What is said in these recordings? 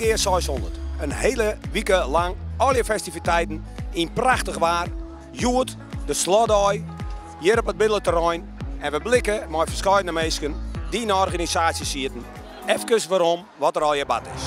Wergeer 600. Een hele week lang al je festiviteiten in prachtig waar. Joet, de slotdooi, hier op het middelterrein. En we blikken met verschillende mensen die in de organisatie zitten. Even waarom, wat er al je bad is.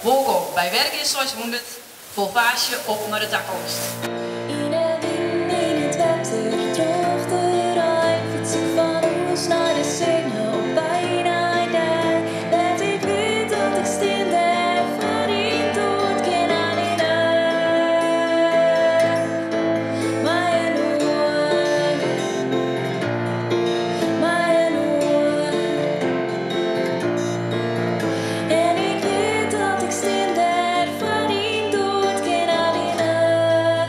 Welkom bij Wergeer 600, vol paasje op naar de toekomst. In het wind, in het water, droog de rijn, fiets ik van ons naar de zingen op bijna daar. Dat ik weet dat ik stil daar van in dood ken aan in haar. Maar nooit, maar nooit. En ik weet dat ik stil daar van in dood ken aan in haar.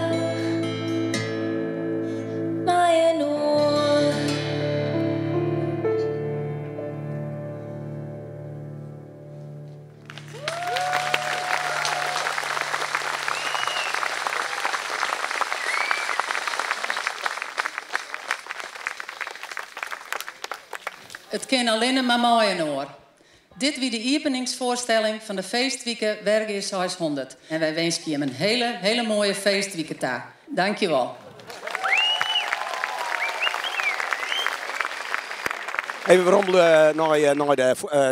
Maar nooit. Het kan alleen maar mooi en oor. Dit wie de openingsvoorstelling van de feestweeken Wergeer 600. En wij wensen je een hele mooie feestweek toe. Dank je wel. Even waarom naar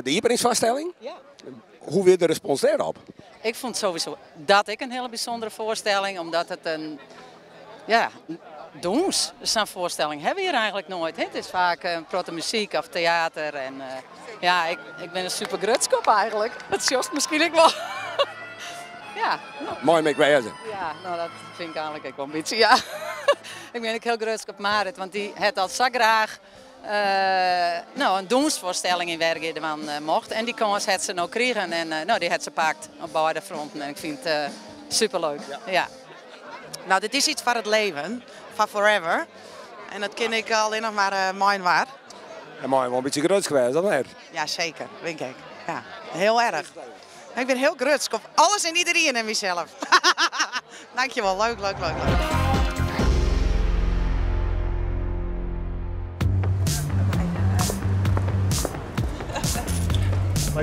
de openingsvoorstelling? Ja. Hoe weer de respons daarop? Ik vond sowieso dat ik een hele bijzondere voorstelling, omdat het een zo'n voorstelling hebben we hier eigenlijk nooit. Het is vaak protte muziek of theater en ik ben een super grutskop eigenlijk. Dat is misschien ik wel. Ja. Mooi met wijzen. Ja, nou dat vind ik eigenlijk ook wel een beetje, ja. Ik ben ook heel grutskop Marit, want die het al zo graag een doensvoorstelling in Wergeer mocht. En die kans had ze nou kregen en die had ze pakt op beide fronten. En ik vind het superleuk. Ja. Nou, dit is iets voor het leven, van forever. En dat ken ik alleen nog maar mijn waar. En mooi, wel een beetje groot geweest, dat net. Ja, zeker, denk ik. Ja, heel erg. Ik ben heel grutsk op alles en iedereen en mezelf. Dankjewel, leuk.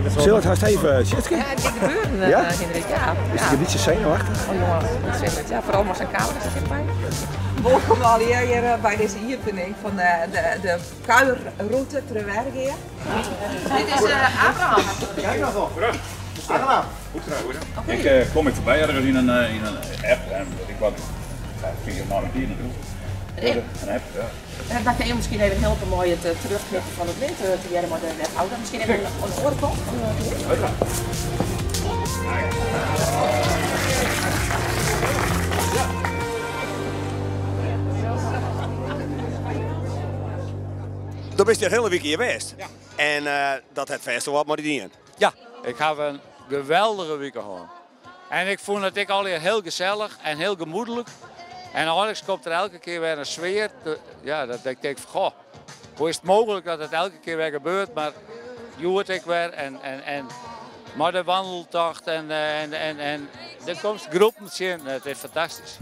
Zullen we het haast even zitten? Ja, het gebeuren, Ja? Hendrik. Ja. Is het een beetje zenuwachtig? Oh jongen, ontzettend. Ja, vooral maar zijn kamer zit erbij. Welkom hier bij deze opening van de kuierroute ter Wergeer. Dit is Abraham. Kijk nou van. Aangenaam. Ik kom ik voorbij ergens in een app en ik wat ging er maar een keer naartoe. Een app, ja. Dan kan je misschien even helpen mooi het terugknippen van het wind te jaren maar de weghouder. Misschien even een oorkop. Dan ben je de hele week hier geweest. Ja. En dat het festival maar die dient. Ja, ik heb een geweldige week gehad. En ik vond het ik alweer heel gezellig en heel gemoedelijk. En eigenlijk komt er elke keer weer een sfeer. Dat ik denk van, goh, hoe is het mogelijk dat het elke keer weer gebeurt? Maar je hoort ik weer en maar de wandeltocht en er komt groepen in. Het is fantastisch.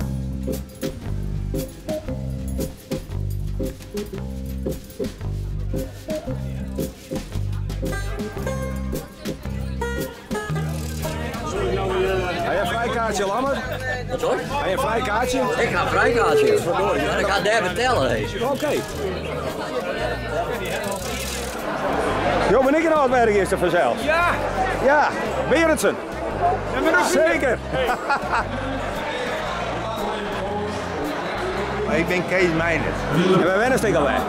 Heb je een vrijkaartje, Lammer? Wat hoor? Heb je een vrijkaartje? Ik ga een vrijkaartje, verdorie. En ik ga daar vertellen. Oké. Jo, ben ik er al het werk is er vanzelf? Ja! Ja, Berendsen. Zeker. Ik ben Kees Meijers. En wij wennen steek alweer.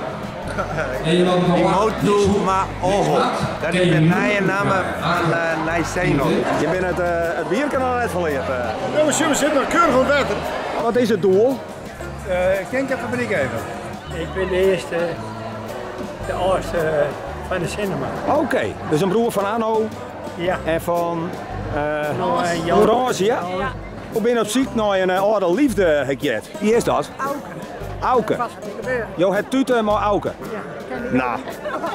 Die moet doen maar ogen. Dat is de nieuwe naam van Nijsteenhof. Je bent het bierkanaal net verleerd. Ja, we zitten nog keurig op water. Wat is het doel? Ik ken de fabriek even. Ik ben de eerste, de oudste van de cinema. Oké, dus een broer van Anno Ja. en van Jan. Roos, ja? Hoe ben je op zoek naar een oude liefde, heb je het? Wie is dat? Auke. Jo, het tuten maar Auke. Nou.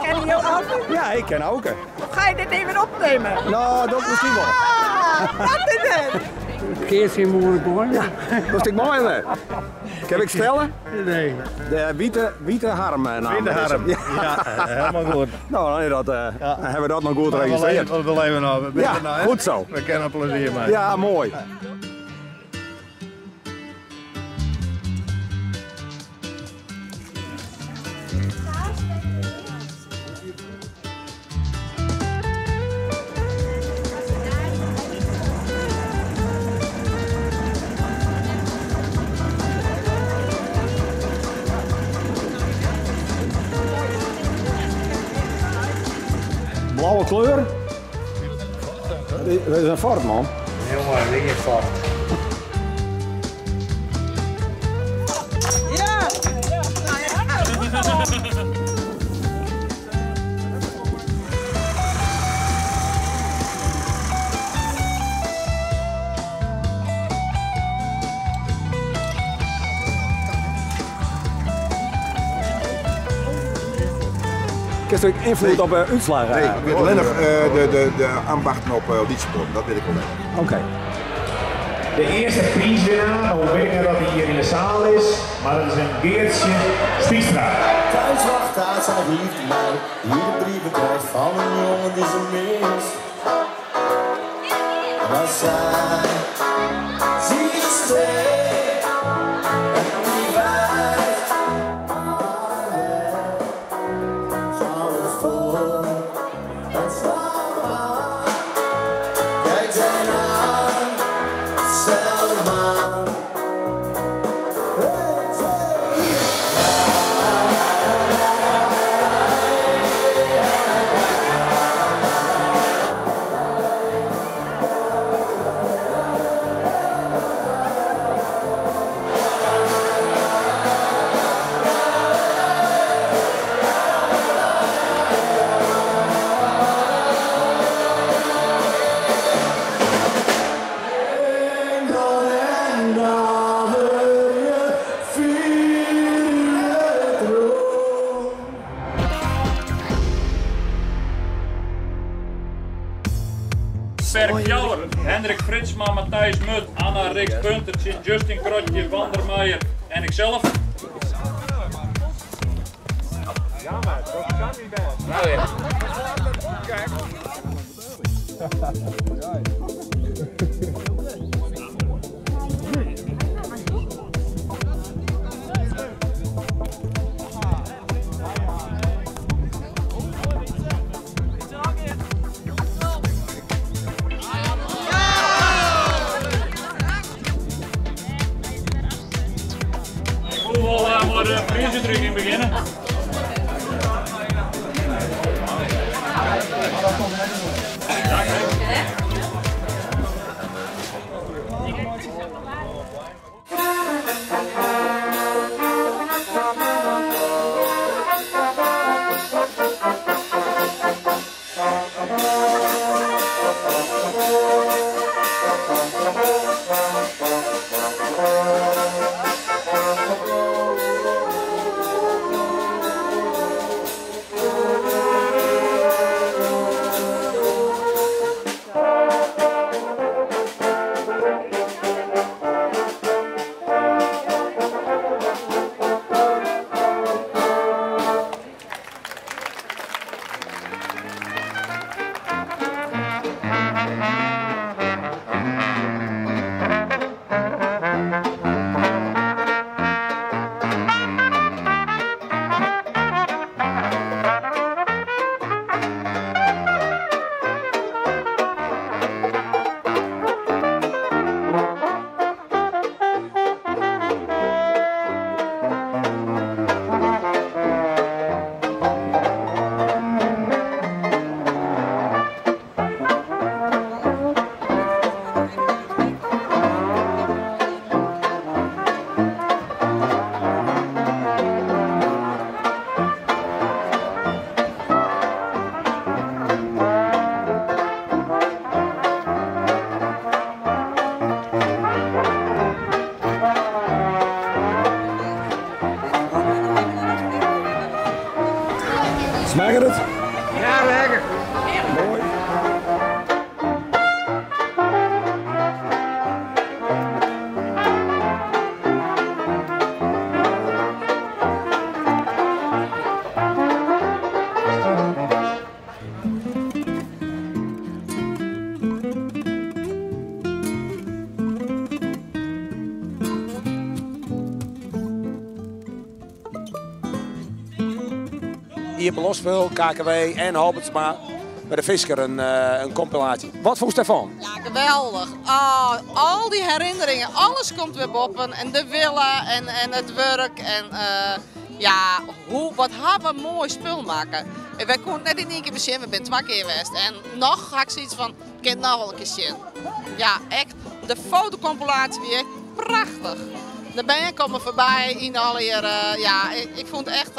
Ken je jou ook? Ja, ik ken Auke. Ga je dit even opnemen? Nou, dat misschien wel. Wat is het? Kees in Moerenborn. Ja. Dat is mooi, hè? Kan ik stellen? Nee. De witte harm naam. Witte harm. Ja, helemaal goed. Nou, dan hebben we dat nog goed geregistreerd. We leven nog. Ja, goed zo. We kennen plezier mee. Ja, mooi. Blauwe kleur. Dat is een Ford, man. Heel mooi, ding is vast. Ja! Heeft er invloed op uitslagen? Nee, ik weet alleen nog de ambachten op Lietsport, dat weet ik wel even. Oké. De eerste prijswinnaar, nou weet ik niet dat hij hier in de zaal is, maar dat is een Geertje Stiefstra. Thuis wacht daar zijn liefde mij, hier de brieven krijgt van een jongen die ze mist. Maar zij, zie je steeds, en die wijst, zou het voor, het zal maar, kijk zijn aan, stel maar. Perk Jouwer, Hendrik Fritsma, Matthijs Mut, Anna Riks Puntertje, Justin Krotje, Van der Meijer en ikzelf. Ja, maar dat kan niet bij. Nou ja. Kijk. Hoe wil maar de prijsuitreiking beginnen? Mag het? Ja, lekker. Mooi. Hier bij Losveel, KKW en Halbertsma bij de Fisker een compilatie. Wat vond je daarvan? Ja, geweldig. Al die herinneringen, alles komt weer boven. En de villa en het werk. En ja, wat hebben we een mooi spul maken. En wij konden net in één keer beginnen, we zijn 2 keer geweest. En nog ga ik zoiets van, ik kan het nog wel een keer zien. Ja, echt, de fotocompilatie weer prachtig. De band komen voorbij in alle jaren. Ja, ik vond het echt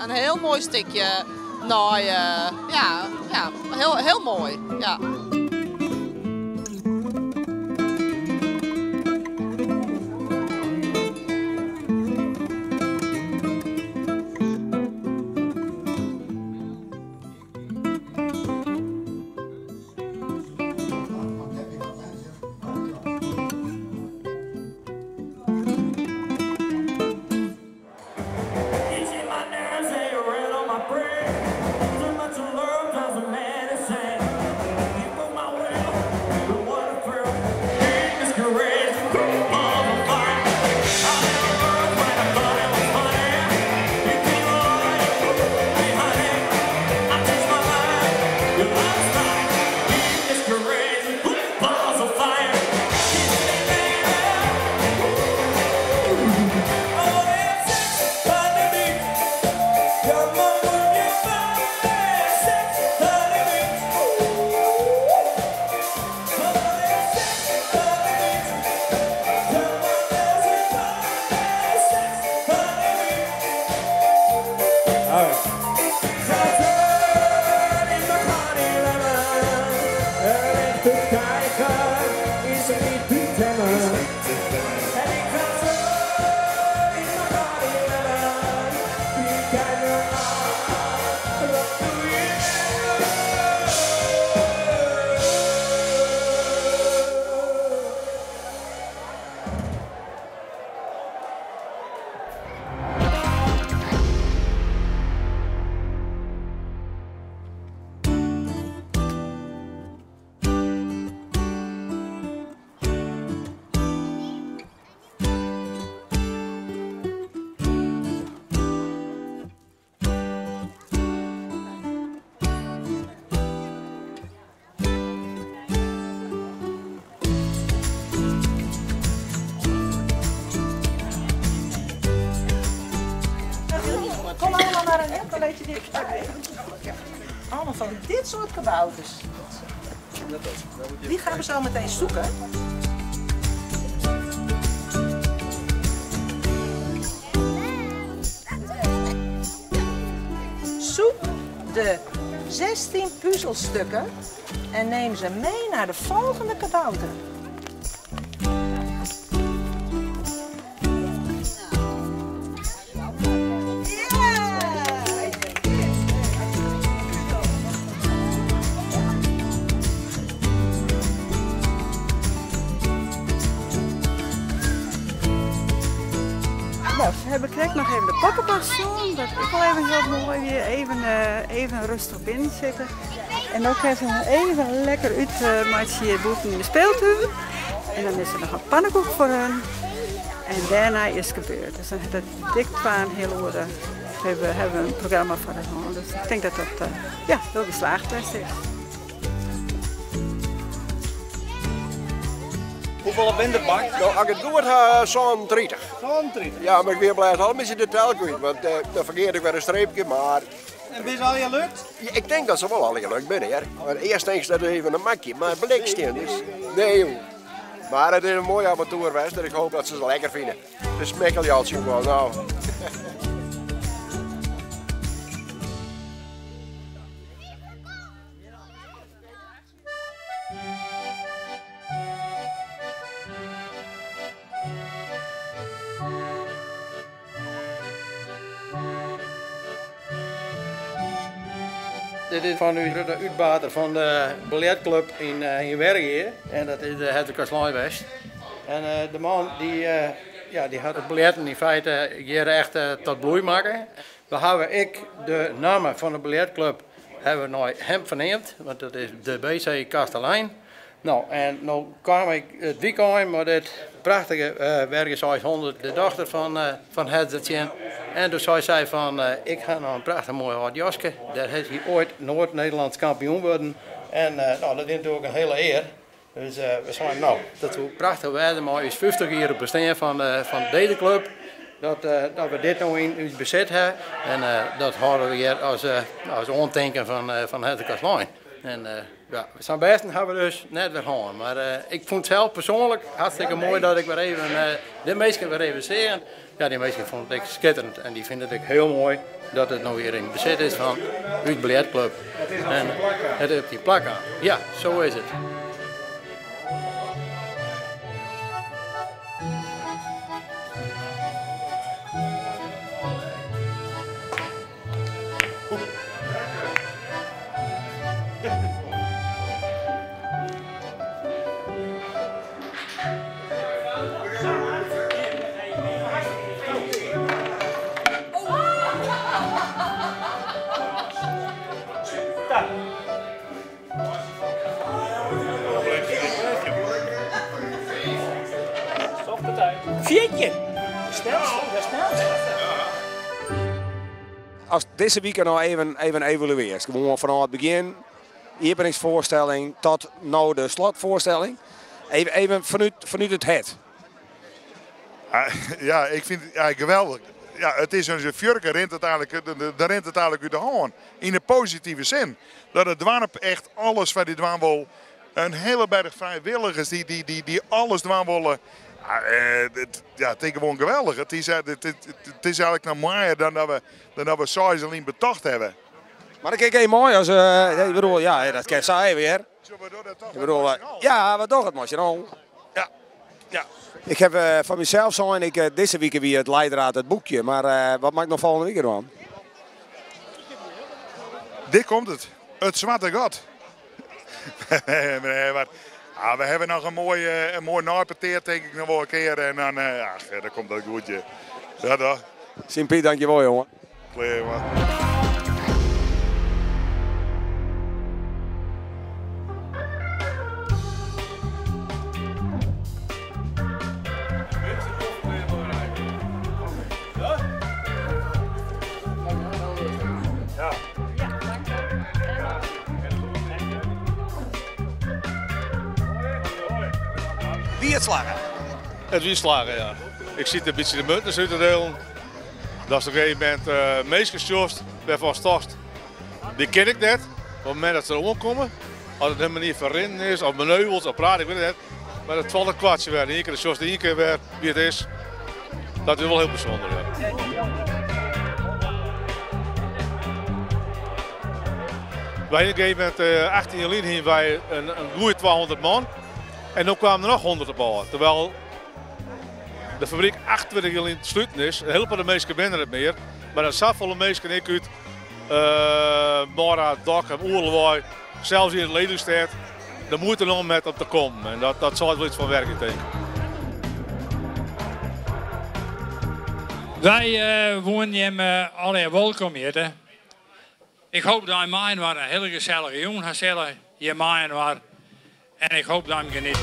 een heel mooi stukje. Nou, heel mooi. Ja. Kom allemaal naar een college dichterbij. Allemaal van dit soort kabouters. Die gaan we zo meteen zoeken. Zoek de 16 puzzelstukken en neem ze mee naar de volgende kabouter. Nou, we bekijken nog even de poppenkast zo. Dat is wel even heel mooi weer. Even rustig binnen zitten. En ook even lekker uit hier boven in de speeltuin. En dan is er nog een pannenkoek voor hen. En daarna is het gebeurd. Dus dan hebben we dik 2 heel uur hebben we een programma voor hen. Dus ik denk dat dat heel geslaagd best is. Hoeveel ben je bak? Nou, als ik het goed heb, zo'n 30. Zo'n 30? Ja, maar ik weer blij al met de tel kwijt, want dan vergeet ik weer een streepje, maar... En ben je al gelukt? Ja, ik denk dat ze wel al gelukt zijn, hè. Maar eerst denk je dat het even een makje, maar het bliksteen is. Nee, joh. Maar het is een mooi avontuur geweest en ik hoop dat ze het lekker vinden. De smekkeljaaltje wel, nou. Dit is van de uitbater van de biljartclub in Wergeer. En dat is de Hertog West. En de man die had het biljarten in feite hier echt tot bloei maken. We hebben de naam van de biljartclub hebben we naar hem verneemd, want dat is de BC Kastelein. Nou, en nu kwam ik het weekend met dit prachtige Wergeer 600, de dochter van Heddertje. En toen zei zij van, ik ga naar een prachtig mooi hard jasje. Daar is hij ooit Noord-Nederlands kampioen geworden. En nou, dat is natuurlijk een hele eer. Dus we zeiden, nou, dat is prachtig werden, maar is 50 jaar op bestaan van deze club. Dat we dit nou in ons bezit hebben. En dat houden we hier als ontdenken van het kastelein. En ja, zijn besten hebben we dus net weer gaan. Maar ik vond het zelf persoonlijk hartstikke mooi dat ik weer even de meesten weer even zie. Ja, die meesten vond ik schitterend en die vinden het heel mooi dat het nou weer in bezit is van uw biljartclub. En het is op die plak aan. Ja, zo is het. Viertje. Snel. Als deze week nou even evalueert, gewoon vanaf het begin, openingsvoorstelling tot nou de slotvoorstelling, even vanuit het. Ja, ik vind het geweldig. Ja, het is een fjurke, rent het eigenlijk uit de hand. In een positieve zin. Dat het dwarp echt alles wat die dwarp wil. Een hele berg vrijwilligers die alles dwarp willen. Het is gewoon geweldig. Het is eigenlijk nog mooier dan dat we saai alleen betocht hebben. Maar ik kijk heel mooi als, ik bedoel, ja, dat kan saai weer. Ik bedoel, ja, wat toch het moest je nou? Ja. Ik heb van mezelf zijn, deze week weer het leidraad, het boekje, maar wat maak ik nog volgende week aan? Dit komt het. Het zwarte gat. Nee, maar we hebben nog een mooi naarpeteer, denk ik nog wel een keer. En dan dat komt dat goed. Ja, toch? Simpie, dankjewel, jongen. Kleer, man. Wie het slagen? Het wie slagen, ja. Ik zie een beetje de munten uit te delen. Dat is op een gegeven moment meesgeschoft bij Van Storst. Die ken ik net. Op het moment dat ze er omkomen, als het helemaal niet verrinnen is, of meneuvels, of praat, ik weet het niet. Maar het valt een kwartje weer. Eén keer de Sjors, één keer weer wie het is. Dat is wel heel bijzonder. Ja. Bij een gegeven moment, 18 jaar geleden, wij een goede 200 man. En nu kwamen er nog 100 op aan. Terwijl de fabriek 28 jaar in sluiten is. Heel veel de meesten binnen het meer. Maar dat zat volle meesten ik uit. Mora, Dok en Oerlewaai. Zelfs in het Lelystad. Daar moet er nog met op te komen. En dat zal wel iets van werken tegen. Wij wonen hem alle welkom hier. Ik hoop dat hij mij een hele gezellige jongen gaat stellen. Je mij waar. En ik hoop dat hij hem geniet.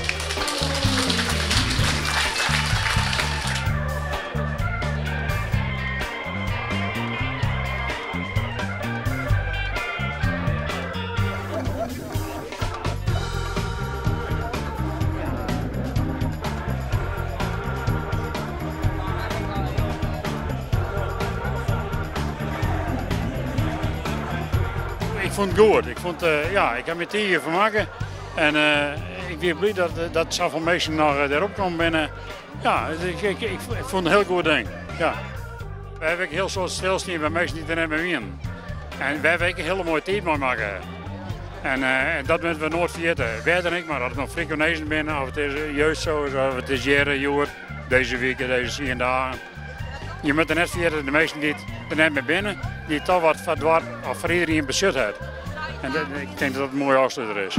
Ik vond het goed. Ik heb me tegen vermaken. En ik ben blij dat zoveel mensen nog erop komen binnen. Ja, ik vond het een heel goed ding. Ja. We hebben heel soort stilstaan bij mensen die er net mee zijn. En we hebben een hele mooie tijd mee maken. En dat moeten we nooit vergeten. Wij en ik, maar dat het nog Frikonezen binnen, of het is juist zo, of het is jaren, deze week, deze 10 dagen. Je moet er net vergeten, de mensen die er net mee binnen, die toch wat verdward of voor iedereen bezit hebben. En ik denk dat het een mooie afsluiter is.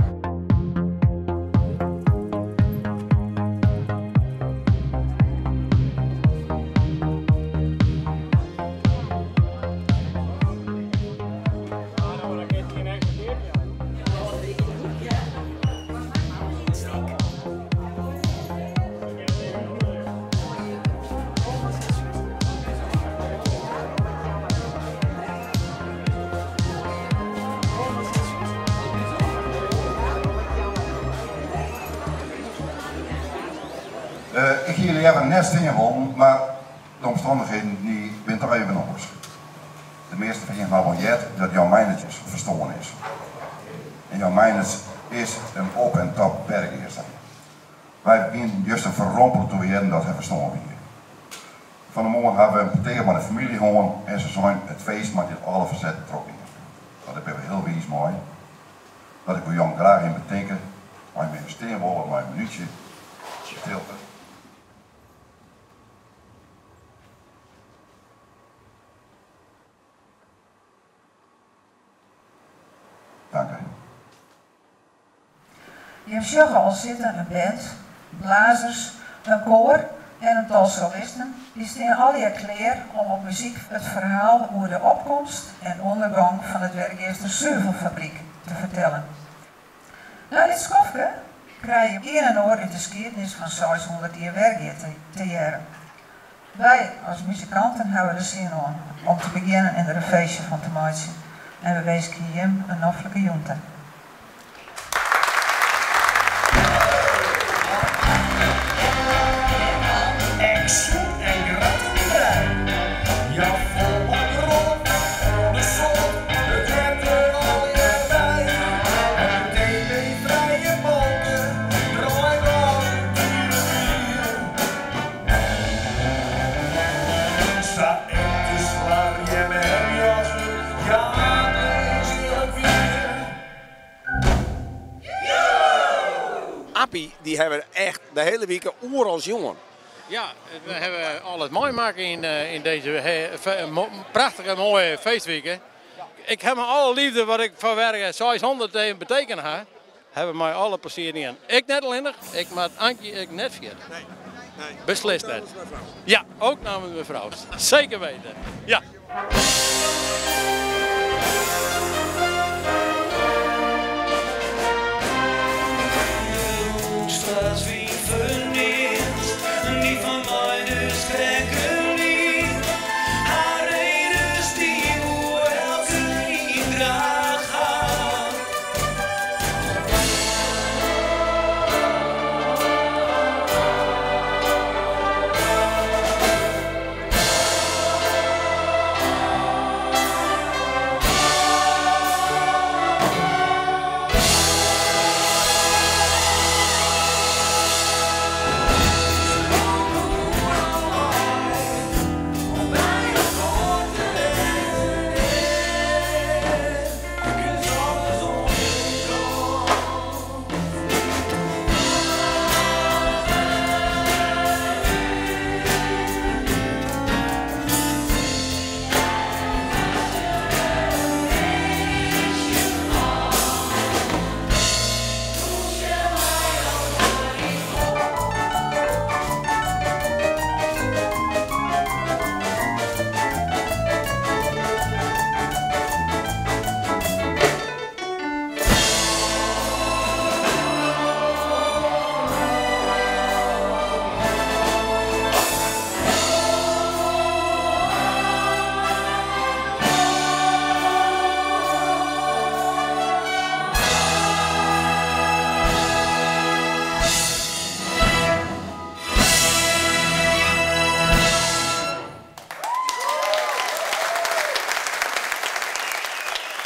Ik hier jullie even net ingewonnen, maar de omstandigheden die zijn toch even anders. De meeste van je wel jet dat Jan Meinertjes verstoren is. En Jan Meiners is een op- en top bergeerster. Wij beginnen juist een verrompeld te weten dat hij verstoren is. Van de morgen hebben we een tegen met de familie gewoon en ze zijn het feest met dit alle verzet betrokken. Dat is heel wies mooi. Dat ik wil Jan graag in betekenen, maar met een steenwol, maar een minuutje stilte. Dank u. Je hebt zo al zitten een band, blazers, een koor en een tal solisten. Die staan al je klaar om op muziek het verhaal over de opkomst en ondergang van het Wergeerster Zuivelfabriek te vertellen. Na dit schofje krijg je een en oor in de geschiedenis van 600 jaar Wergeer te jaren. Wij als muzikanten hebben er zin aan om te beginnen en er een feestje van te maken. En we wensen hem een noffelijke junte. Appie, die hebben echt de hele week oer als jongen. Ja, we hebben al het mooi maken in deze prachtige mooie feestweken. Ik heb me alle liefde wat ik van werken 600 betekenen ha, hebben mij alle plezier in. Ik net alleen, ik met Antje ik net vergeten. Nee. Beslist net. Ja, ook namens mevrouw. Zeker weten. Ja. Als wie verneemt, die van mij dus trekken niet. Haar redens die hoe elke iedra gaat.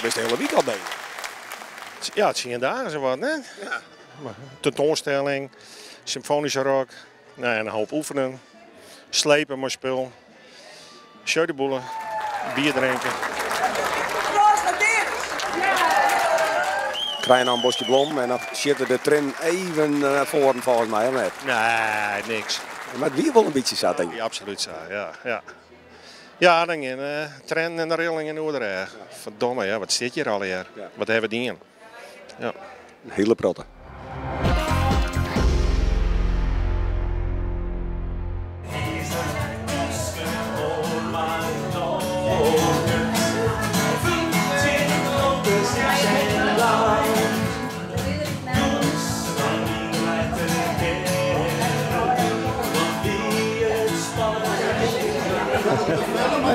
Best de hele week al bezig. Ja, het 10 dagen zo wat, hè? Ja. Tentoonstelling, symfonische rock, nou, en een hoop oefenen, slepen maar spul, showdeboelen, bier drinken. Krijg je nou een bosje blom en dan zit de tram even naar voren volgens mij, of niet? Nee, niks. Maar het weer wel een beetje zat, denk ik. Ja, absoluut zo, ja. Ja, dan in Trent en de Rilling in Oerdracht. Verdomme, ja, wat zit hier al hier? Wat hebben we die in? Ja. Een hele protte.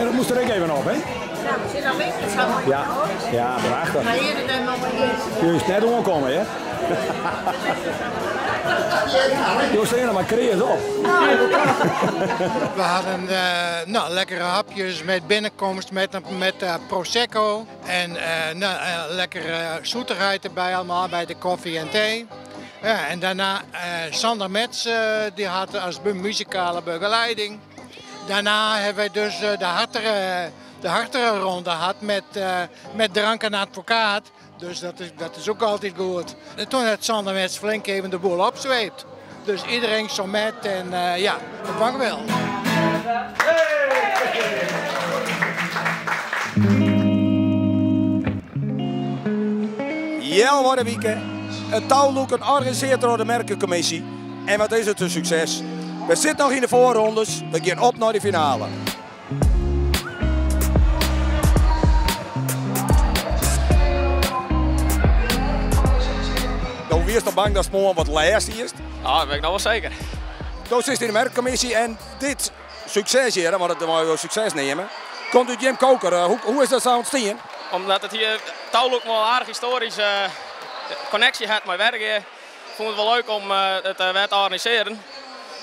Dat moest er ook even op, hè? Ja, we zitten al links, dat zou mooi Ja, ja, prachtig. Maar hier er nog maar Je is net omkomen, hè? Je was er maar creëert op. We hadden lekkere hapjes met binnenkomst met prosecco en lekkere zoetigheid erbij allemaal bij de koffie en thee. Ja, en daarna Sander Metz, die had als muzikale begeleiding. Daarna hebben we dus de hartige ronde gehad met drank en advocaat. Dus dat is ook altijd goed. En toen had Sander Metz flink even de boel opzweept. Dus iedereen zo met en ja, dat mag wel. Jel worden weekend. Het touwloeken georganiseerd door de Merkencommissie. En wat is het een succes? We zitten nog in de voorrondes, we gaan op naar de finale. Wie is toch bang dat het morgen wat laatst is? Ja, dat ben ik nog wel zeker. Toen zit in de Merkencommissie en dit succes hier, want het moet wel succes nemen, komt uit Jim Koker. Hoe is dat zo ontstaan? Omdat het hier touwlook wel een aardig historische connectie had met werk. Ik vond het wel leuk om het te organiseren.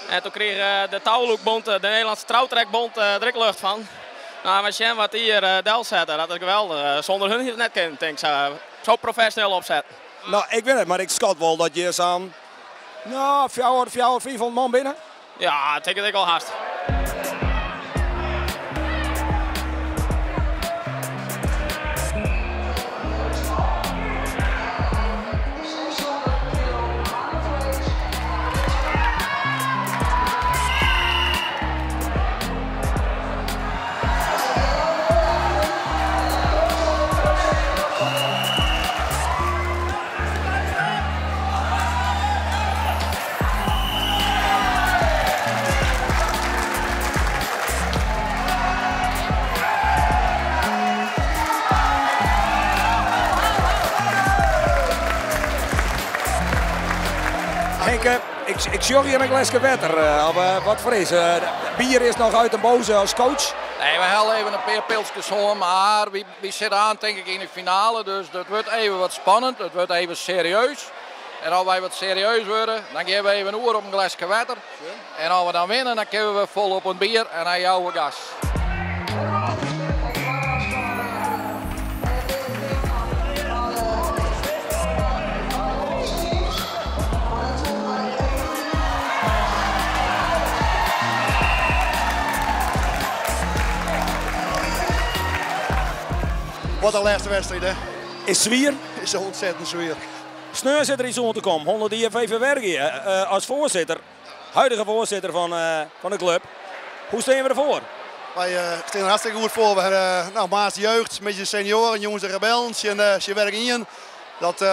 En toen kreeg de Touwlookbond, de Nederlandse Trouwtrekbond, er ook lucht van. Nou, met Jen wat hier del zetten, dat is geweldig. Zonder hun het net kent, denk ik. Zo professioneel opzetten. Nou, ik weet het, maar ik schat wel dat je zo'n 400 man binnen. Ja, dat denk ik al haast. Ik zorg hier een glaasje water. Wat vrees? Bier is nog uit de boze als coach. Nee, we halen even een paar pilsjes hoor, maar we zitten aan denk ik in de finale. Dus dat wordt even wat spannend, het wordt even serieus. En als wij wat serieus worden, dan geven we even een uur op een glaasje water. En als we dan winnen, dan kunnen we vol op een bier en dan jouw gas. Wat een laatste wedstrijd, hè? Is zwier? Is ontzettend zwier. Sneur zit er iets om te komen. 100 IFV werken als voorzitter, huidige voorzitter van de club. Hoe staan we ervoor? Wij staan er hartstikke goed voor. We hebben maas jeugd, een beetje senioren, jongens en rebellen. Je werkt in. Dat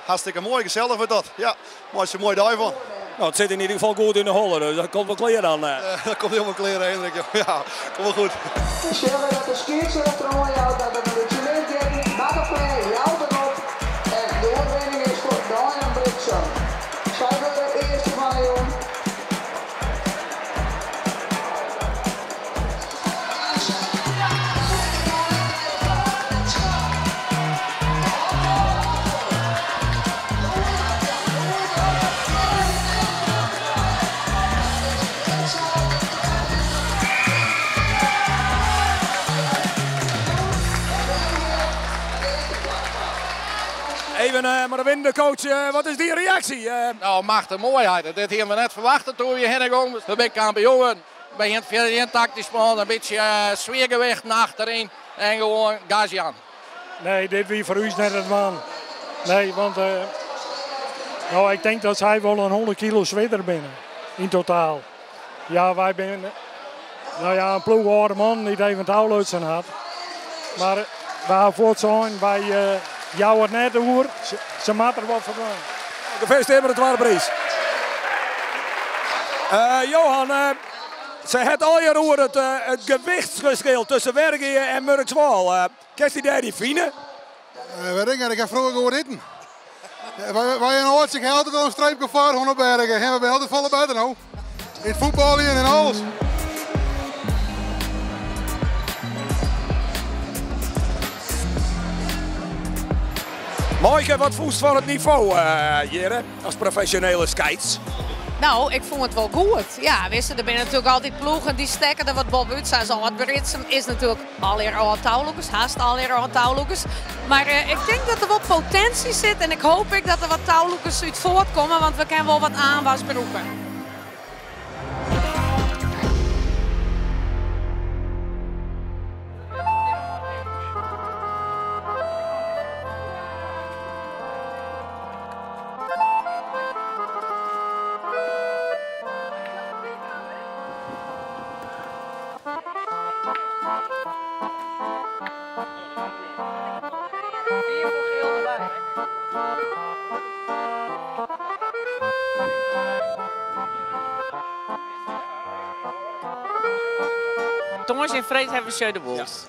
hartstikke mooi, gezellig wordt dat. Ja, maar is een mooi dag van. Nou, het zit in ieder geval goed in de holle, dus dat komt wel kleren dan. Dat komt helemaal kleren, Hendrik. Ja, komt wel goed. Dat de skits er mooi uit, dat we de chillen geven, dat de play, jouw erop. En de overwinning is voor Brian Brixen. Zij willen de eerste van de jongen. Even maar de winnende coach, wat is die reactie? Nou, machtig mooiheid. Dit hebben we net verwacht toen we heen gingen. We zijn kampioen. We gaan veel tactisch spelen, een beetje sfeergewicht naar achterin en gewoon gas aan. Nee, dit wie voor u is net het man. Nee, want nou, ik denk dat zij wel een 100 kilo zwaarder binnen in totaal. Ja, wij zijn nou ja, een ploeg oude man niet even touwloos zijn had. Maar waar voort zijn, wij jou het net hoor, ze maakt er wat van. Gefeliciteerd met de tweede prijs. Johan, ze het al je roer het gewichtsverschil tussen Wergeer en Murkswal. Kent je daar die fine? Weet ik niet, ik heb vroeger gewoon eten. Wij een oortje geld dat een streepje voor 100 bergen. En we zijn altijd volle buiten nou. In het voetbal en in alles. Maaike, wat voest van het niveau, Jere, als professionele skates? Nou, ik vond het wel goed. Ja, wist je, er zijn natuurlijk altijd ploegen die stekken er wat Bob uit zijn. Zo wat Britsum is natuurlijk alweer al touwloekers, haast alweer al touwloekers. Maar ik denk dat er wat potentie zit en ik hoop dat er wat touwloekers uit voortkomen, want we kunnen wel wat aanwasberoepen. Thomas en Freed hebben we de Wolfs.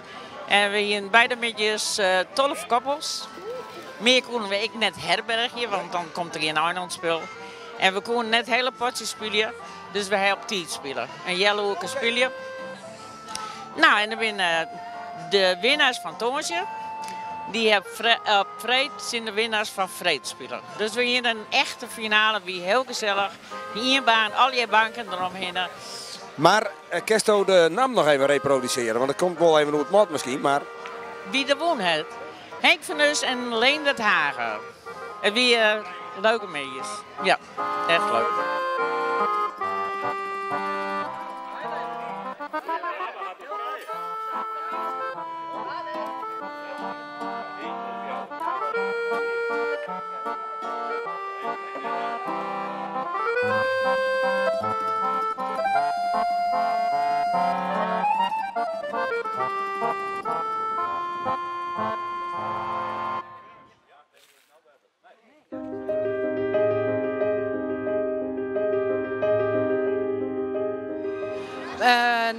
En we hier beide midjes 12 koppels. Meer konden we ik net herbergen, want dan komt er geen Arnold spul. En we konden net hele potjes spelen, dus we hebben op 10 spelen. En Jelle ook een spelen. Nou, en dan winnen de winnaars van Thomasje. Die hebben Freed zijn de winnaars van Freed spelen. Dus we hier een echte finale, wie heel gezellig. Hier baan, al je banken eromheen. Maar Kesto de naam nog even reproduceren, want het komt wel even hoe het moet misschien, maar... Wie er won het? Henk van Us en Leendert Hagen. En wie leuke meisjes. Ja, echt leuk.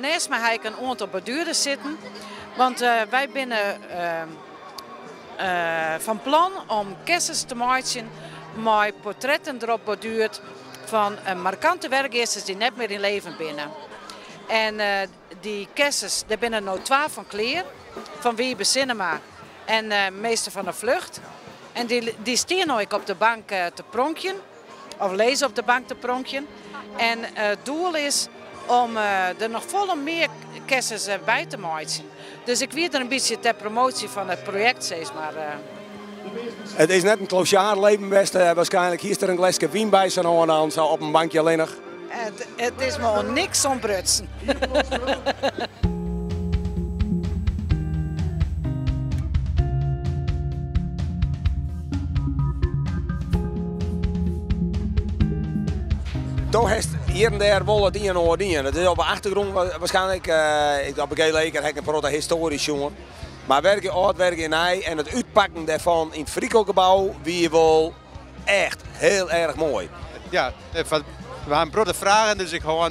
Naast mij heb ik een aantal borduurders zitten. Want wij binnen van plan om kessels te maken met portretten erop borduurd van markante werkgevers die net meer in leven binnen. En die kessels, daar binnen nou 12 van Kleer, van Wiebe Cinema en meester van de Vlucht. En die staan nou op de bank te pronkjen, of lezen op de bank te pronkjen. En het doel is om er nog volle meer kessels bij te maken. Dus ik weet er een beetje ter promotie van het project, zeg maar. Het is net een clochard leven best. Waarschijnlijk hier is er een glaasje wien bij zo'n aan zo op een bankje alleen nog. Het is maar niks om brutsen. Toch heeft hier en daar wel het een of die. Het is op de achtergrond waarschijnlijk, op een gele leker heb ik een proto historisch jongen. Maar werken oud, werken in hij en het uitpakken daarvan in het Frico-gebouw wie wel echt heel erg mooi. Ja, we hebben grote vragen, dus ik ga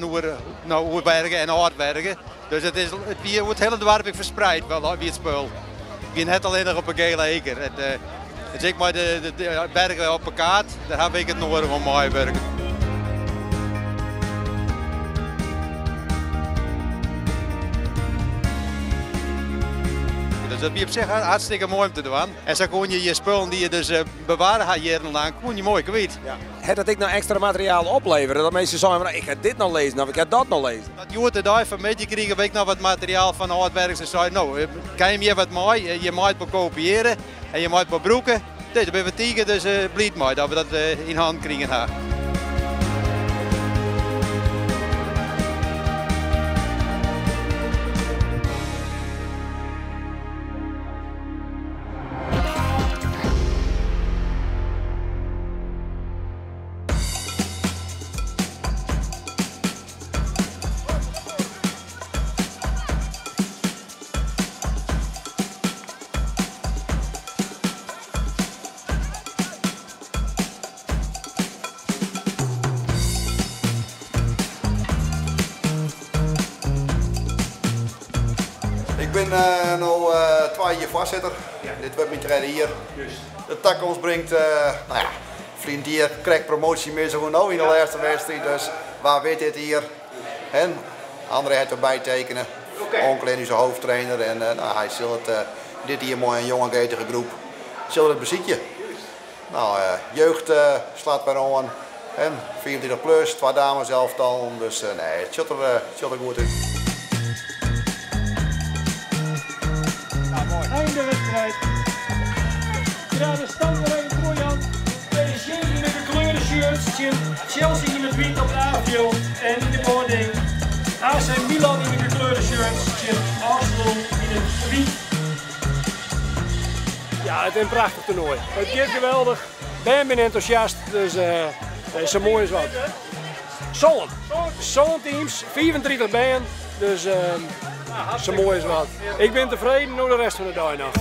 hoe werken en hard werken. Dus het wordt het hele dorp verspreid wel wie het spul. Ik ben net alleen nog op een gele leker. Dus ik maar de bergen op een kaart, daar heb ik het nodig om mooi te werken. Dus dat is op zich hartstikke mooi om te doen. En zo kon je je spullen die je dus bewaren had jarenlang, kon je mooi kwijt. Ja. Heb dat ik nou extra materiaal opleveren? Dat mensen zeggen, ik ga dit nog lezen of ik ga dat nog lezen. Dat je hoort daar van mij, je kreeg ik nog wat materiaal van hardwerkers en zei, nou, kan je hier wat mooi, je moet wat kopiëren en je moet wat broeken. Dus dan ben we tegen, dus blijft mooi dat we dat in hand krijgen. nu 2 jaar voorzitter. Dit wordt mijn tweede hier. De tak ons brengt, nou ja, vriend hier krijgt promotie mee zo nou in de laatste wedstrijd. Dus waar weet dit hier? En André heeft erbij tekenen. Onkel is zijn hoofdtrainer en nou, hij zal het, dit hier mooi een jonge getige groep, zal het bezietje. Nou, jeugd slaat bij aan en 24 plus, 2 dames elftal, dus nee, het ziet er goed uit. Einde wedstrijd. Ja, de stand er even voor Jan. PSG in de gekleurde shirts, Chelsea in het wit op de aanveld en in de boarding. AC Milan in de gekleurde shirts, Arsenal in het wit. Ja, het is een prachtig toernooi. Het gaat geweldig. Ben enthousiast, dus het is zo mooi als wat. Zo'n teams, 34 ben, dus zo mooi als wat. Ik ben tevreden door de rest van de dag nog.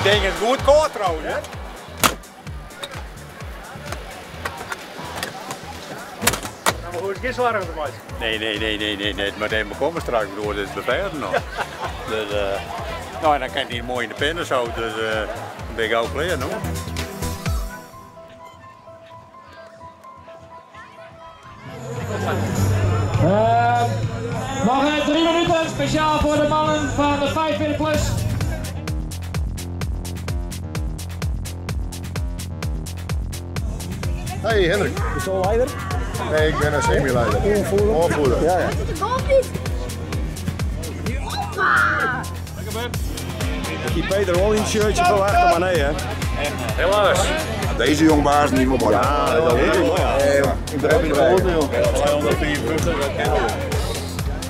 Ik denk het goed koord trouwens. Hè? Nou, maar hoe is het gisteren erbij? Nee. Maar even komen straks, ik bedoel, dit is beveiligd nog. Dus, nou, en dan kan hij mooi in de pennen zo, dus dan ben ik ook klaar, hoor. Nog 3 minuten, speciaal voor de mannen van de 45 plus. Hey Hendrik. Is je al leider? Nee, ik ben een semi-leider. Onvoerder. Ja. Ik zie Peter wel in het shirtje verwachten, maar nee hè. Helaas. Deze jongbaars niet meer mooi. Ja, dat is heel mooi. Ik ben ook in de weg. 254.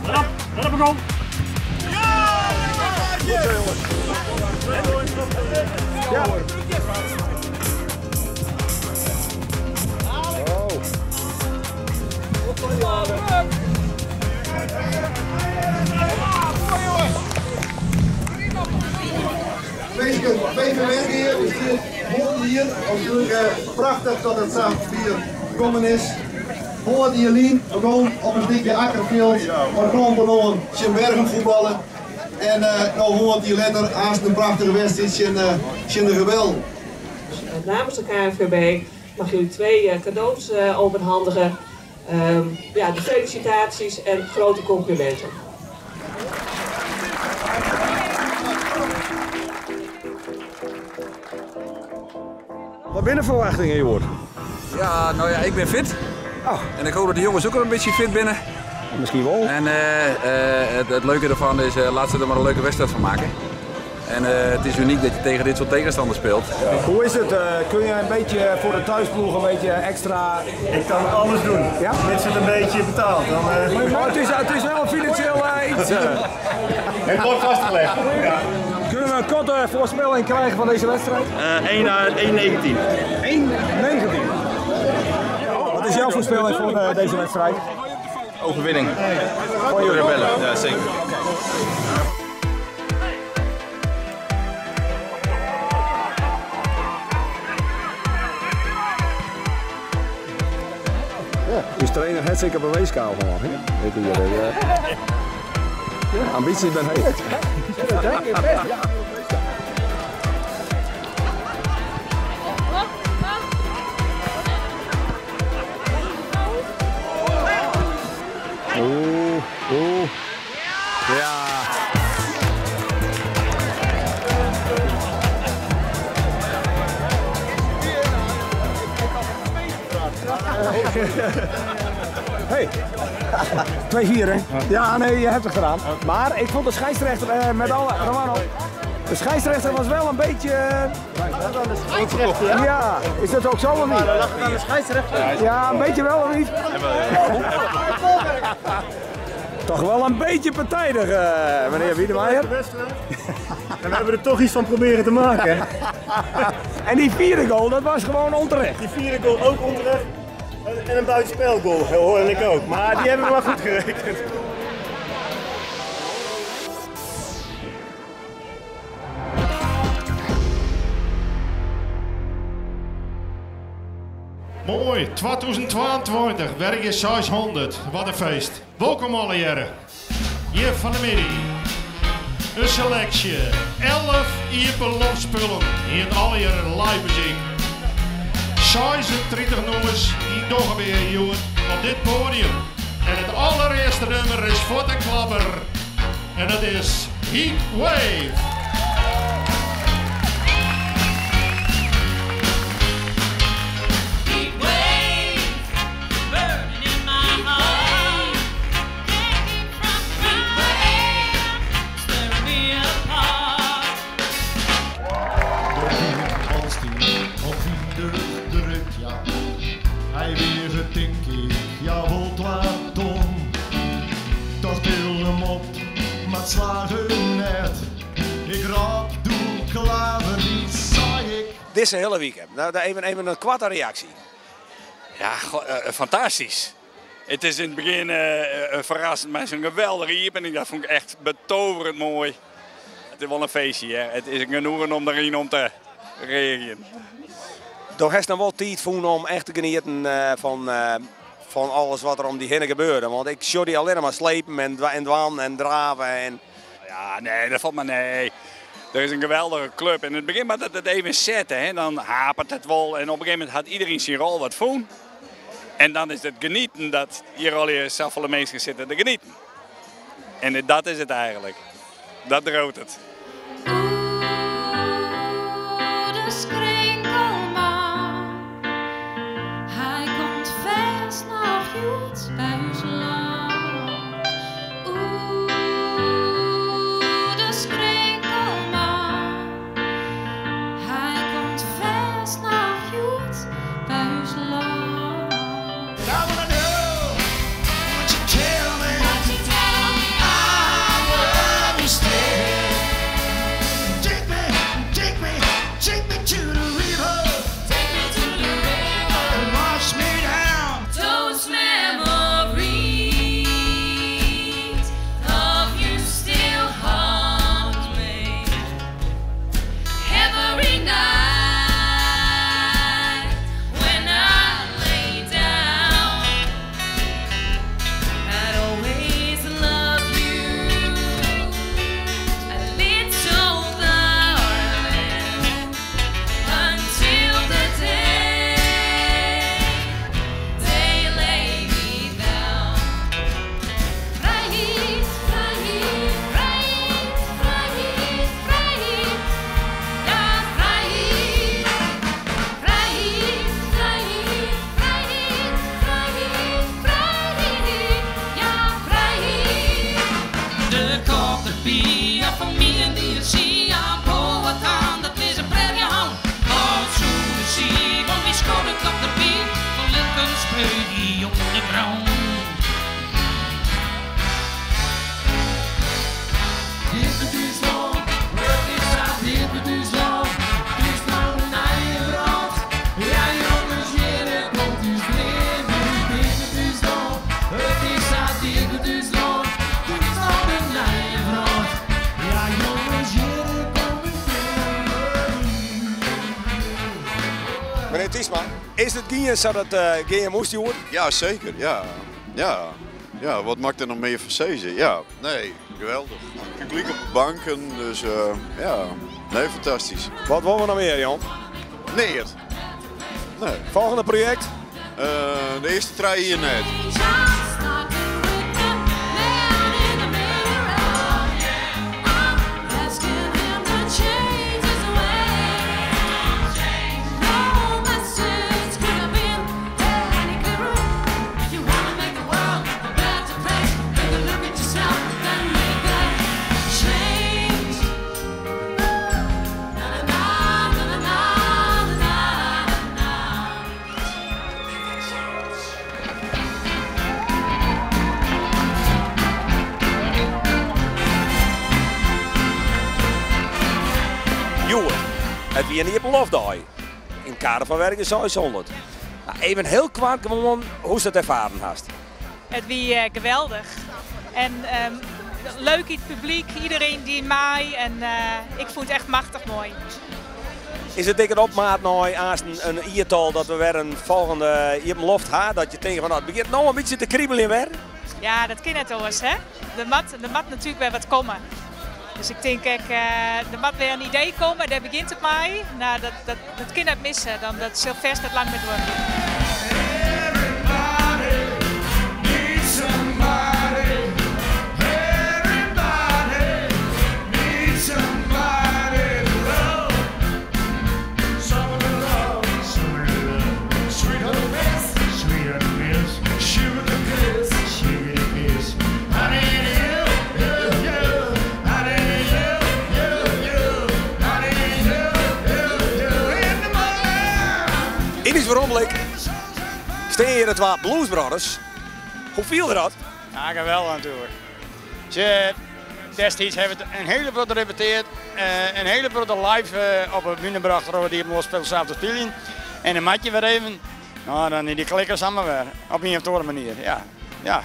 Dat heb ik al. Ja. VVW hier is hier natuurlijk prachtig dat het samen hier gekomen is. Hoort hier Lien, we gaan op een dikke akkerveld, maar gewoon benoemd zijn bergen voetballen. En nou hoort hier letter aan een prachtige wedstrijd zijn de geweld. Namens de KNVB mag jullie 2 cadeaus overhandigen. Ja, de felicitaties en grote complimenten. Wat ben je verwachtingen, Joort? Ja, nou ja, ik ben fit. Oh. En ik hoop dat de jongens ook al een beetje fit binnen. Misschien wel. En het leuke ervan is, laten ze er maar een leuke wedstrijd van maken. En het is uniek dat je tegen dit soort tegenstanders speelt. Hoe is het? Kun je een beetje voor de thuisploeg een beetje extra... Ik kan het anders doen. Ja? Mits het een beetje betaald. Dan, Maar het is wel een financieel iets. Het wordt vastgelegd. Ja. Kunnen we een korte voorspelling krijgen van deze wedstrijd? 1-19. 1-19. Wat is jouw voorspelling voor deze wedstrijd? Overwinning. Voor je rebellen, ja zeker. Dus trainer het zeker op een weeskaal van mag, hè? Weet je, ambities ben heet. Dat denk ik best, ja. Oeh. Ja. Hey, 2-4 hè? Ja, nee, je hebt het gedaan. Maar ik vond de scheidsrechter met alle... Romano, De scheidsrechter was wel een beetje... Ja, is dat ook zo of niet? Aan de scheidsrechter. Ja, een beetje wel of niet? Toch wel een beetje partijdig, meneer Wiedemeijer. En we hebben er toch iets van proberen te maken. En die vierde goal, dat was gewoon onterecht. Die vierde goal ook onterecht. En een buitenspelgoal, hoorde ik ook. Maar die hebben we wel goed gerekend. Mooi, 2022, werk 600. Wat een feest. Welkom alle heren. Hier van de middag. Een selectie. 11 iepenlofspullen. Hier alle heren live muziek. 36 nummers die nog weer hier op dit podium. En het allereerste nummer is voor de klapper. En dat is Heat Wave. Slagen net, ik raap doe klaver niet, zei ik. Deze hele weekend, nou, even een kwarte reactie. Ja, fantastisch. Het is in het begin verrassend met zo'n geweldige iepening. Dat vond ik echt betoverend mooi. Het is wel een feestje, hè. Het is genoegen om erin om te reageren. Toch heeft nog wel tijd voor om echt te genieten van alles wat er om die heen gebeurde. Want ik zie die alleen maar slepen en dwan en draven. En... Ja, nee, dat valt me nee. Er is een geweldige club. In het begin moet het even zetten, hè. Dan hapert het wel. En op een gegeven moment had iedereen zijn rol wat voelen. En dan is het genieten dat hier al je zoveel mensen zitten te genieten. En dat is het eigenlijk. Dat droogt het. Meneer Tiesma, is het geen zo dat geen moest worden? Ja, zeker. Ja, wat maakt er nog meer van zeggen? Ja, nee, geweldig. Ik liep op de banken, dus nee, fantastisch. Wat willen we nog meer, Jan? Nee. Volgende project? De eerste trein hier net. Het weer niet op Lofdag. In het kader van werken 600. Nou, even heel kwart gewoon hoe ze het ervaren hast. Het wie geweldig. En leuk in het publiek, iedereen die mij en ik vond het echt machtig mooi. Is het dikker opmaat nou als een iertal dat we weer een volgende hier op loft hebben? Dat je denkt van nou, het begint nou een beetje te kriebelen weer? Ja, dat kan het eens, hè. De mat natuurlijk weer wat komen. Dus ik denk, er moet weer een idee komen, daar begint het mee. Nou, dat kan het missen, dan dat Sylvester het lang met worden. Veromelijk steen hier het wat Blues Brothers. Hoe viel er dat? Ja, geweldig natuurlijk. Destijds hebben we een hele brood gerepeteerd, een hele brood live op het binnenbracht die op ons spel zelf te spelen. En een matje weer even, nou dan die klikken samen weer, op een of andere manier. Ja.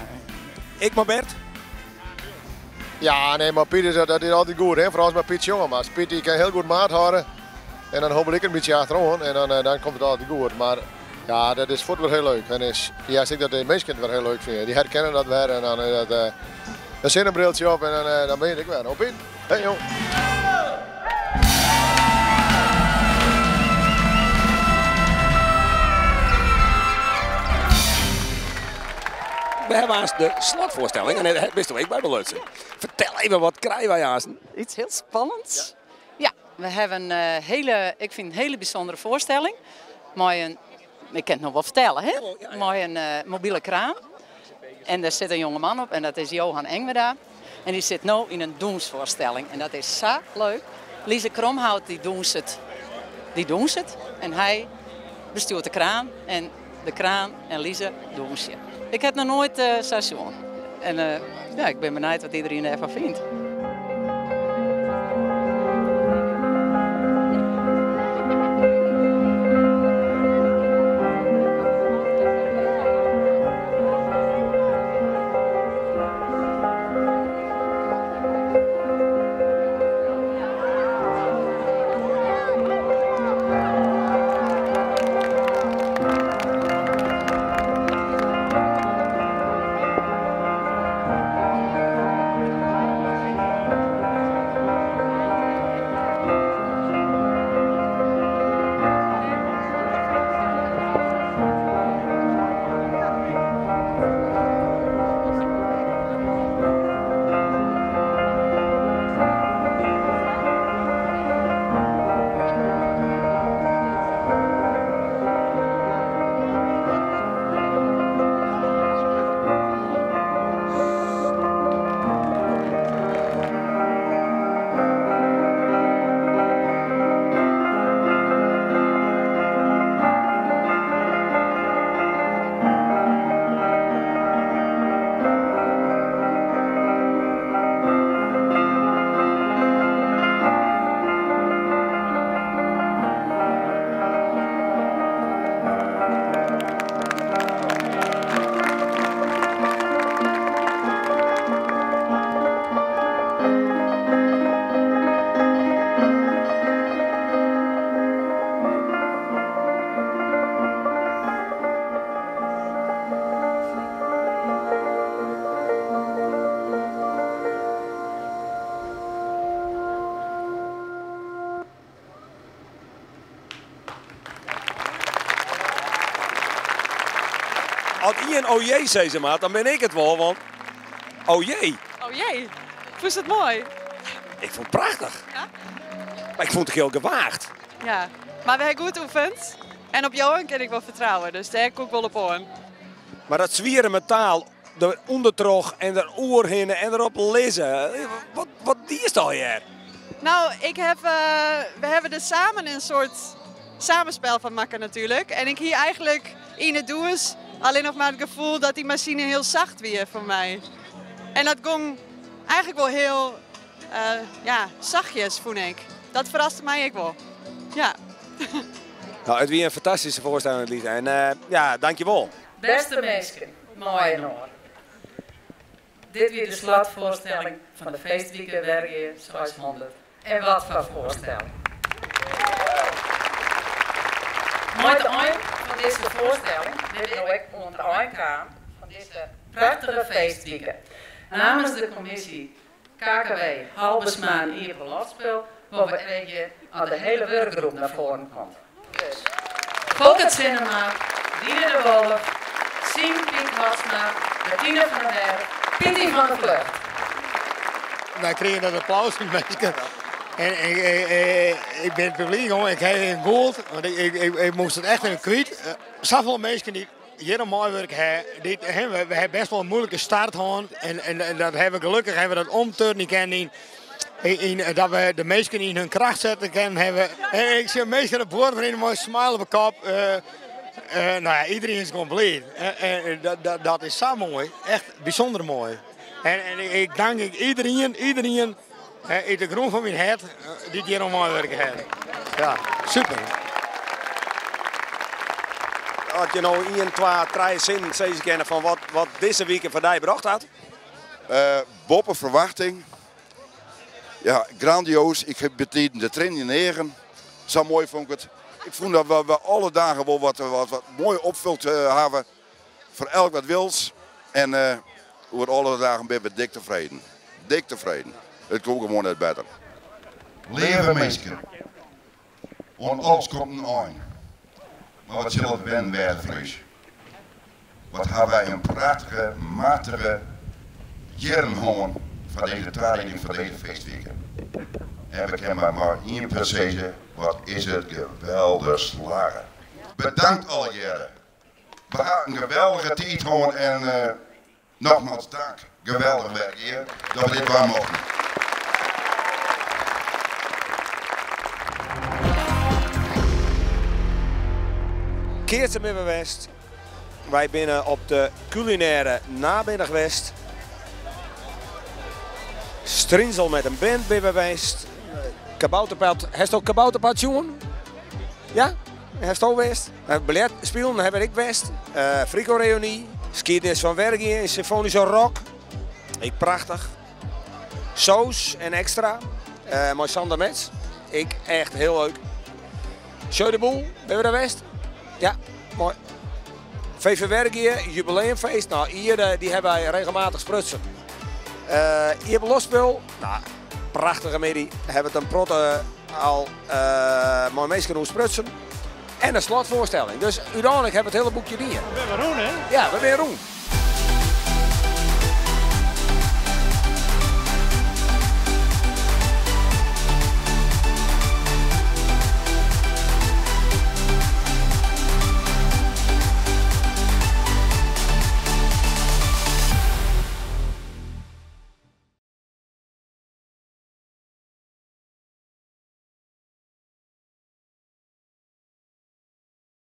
Ik maar Bert? Ja, nee, maar Piet dat is altijd goed, hè? Vooral met Piet Jongemans. Piet die kan heel goed maat houden. En dan hoop ik een beetje achterom en dan komt het altijd goed. Maar ja, dat is voetbal heel leuk. En ik denk dat de mensen het wel heel leuk vinden. Die herkennen dat weer en dan is dat een zinnenbriltje op en dan ben ik weer op in. Hey joh. We hebben haast de slotvoorstelling en het beste week bij Belutsen. Vertel even, wat krijgen wij haast? Iets heel spannends. Ja, we hebben een hele bijzondere voorstelling. Ik kan het nog wel vertellen, hè? Mooi een mobiele kraan. En daar zit een jongeman op en dat is Johan Engweda. En die zit nu in een doensvoorstelling. En dat is zo leuk. Lise Kromhout die doens het. En hij bestuurt de kraan. En de kraan en Lise doens je. Ik heb nog nooit station. En ik ben benieuwd wat iedereen ervan vindt. Als Ian oh jee zei ze maar, dan ben ik het wel, want oh jee. Oh jee, vond je het mooi? Ik vond het prachtig. Ja? Maar ik vond het heel gewaagd. Ja, maar we hebben goed oefend. En op Johan kan ik wel vertrouwen, dus daar heb ik ook wel op aan. Maar dat zwieren met taal, de ondertrog en de oorhinnen en erop lezen. Wat die is al hier? Nou, we hebben er samen een soort samenspel van maken natuurlijk. En ik hier eigenlijk in het doos alleen nog maar het gevoel dat die machine heel zacht weer voor mij. En dat ging eigenlijk wel heel zachtjes, vond ik. Dat verraste mij ook wel. Ja. Nou, het was een fantastische voorstelling, Lisa. En ja, dankjewel. Beste mensen, mooi hoor. Dit weer de slotvoorstelling van de feestweekend Wergen 600. En wat voor voorstelling. Mooi het eind van deze voorstelling, dit is ook onder de eindkamer van deze prachtige feestweekend. Namens de commissie KKW Halbesma en Ieper Lotspel, waar we kregen aan de hele werkgroep naar voren komt. Dus Volkert Cinema, Diede de Wolf, Sien Piek Hatsma, Bettine van der Berg, Pietie van der Vlucht. Wij kregen dat applaus van mensen. En ik ben het publiek, hoor. Ik heb een gold, want ik moest het echt even kwijt. Zoveel mensen die hier een mooi werk hebben, we hebben best wel een moeilijke start gehad. En dat hebben we gelukkig hebben we dat omturnen kunnen. Dat we de mensen in hun kracht zetten kunnen hebben. En ik zie mensen op boord met een mooie smile op de kop. Nou ja, iedereen is gewoon blij. Dat is zo mooi, echt bijzonder mooi. En ik dank iedereen uit de grond van mijn hart die hier een mooi werk hebben. Ja, super. Had je nou 1, 2, 3 zinnen zeggen kennen van wat deze week voor jou gebracht had? Boppen verwachting. Ja, grandioos. Ik heb betiden de training 9. Zo mooi vond ik het. Ik vond dat we alle dagen wel wat mooi opvult hebben. Voor elk wat wils. En over alle dagen ben we dik tevreden. Dik tevreden. Het komt gewoon net beter. Leven mensen. Want alles komt een eind. Maar wat zullen we ben weervrees? Wat hebben wij een prachtige, matige jaren van deze training van deze feestweken. En we kennen maar één per se, wat is het geweldig slagen. Bedankt alle jaren. We hadden een geweldige tijd gewoon en nogmaals dank. Geweldig werk hier, dat we dit waar mochten. Keertje met West. Wij binnen op de culinaire namiddag West. Strinzel met een band bij West. Kabouterpad. Heeft ook kabouterpad jongen? Ja? Heeft ook West. Ballet spelen heb ik West. Frico Reunie. Skiernis van Wergen in symfonische rock. Ik prachtig. Soos en extra. Mooi Sander Mets. Ik echt heel leuk. Show de boel. Ben we daar West? Ja, mooi. VV Wergen, jubileumfeest. Nou, hier die hebben wij regelmatig sprutsen. Hier hebben Losspul. Nou, prachtige medie. Hebben het een protte al mooi meest genoeg sprutsen. En een slotvoorstelling. Dus uiteindelijk hebben we het hele boekje hier. We zijn Roen, hè? Ja, we zijn Roen.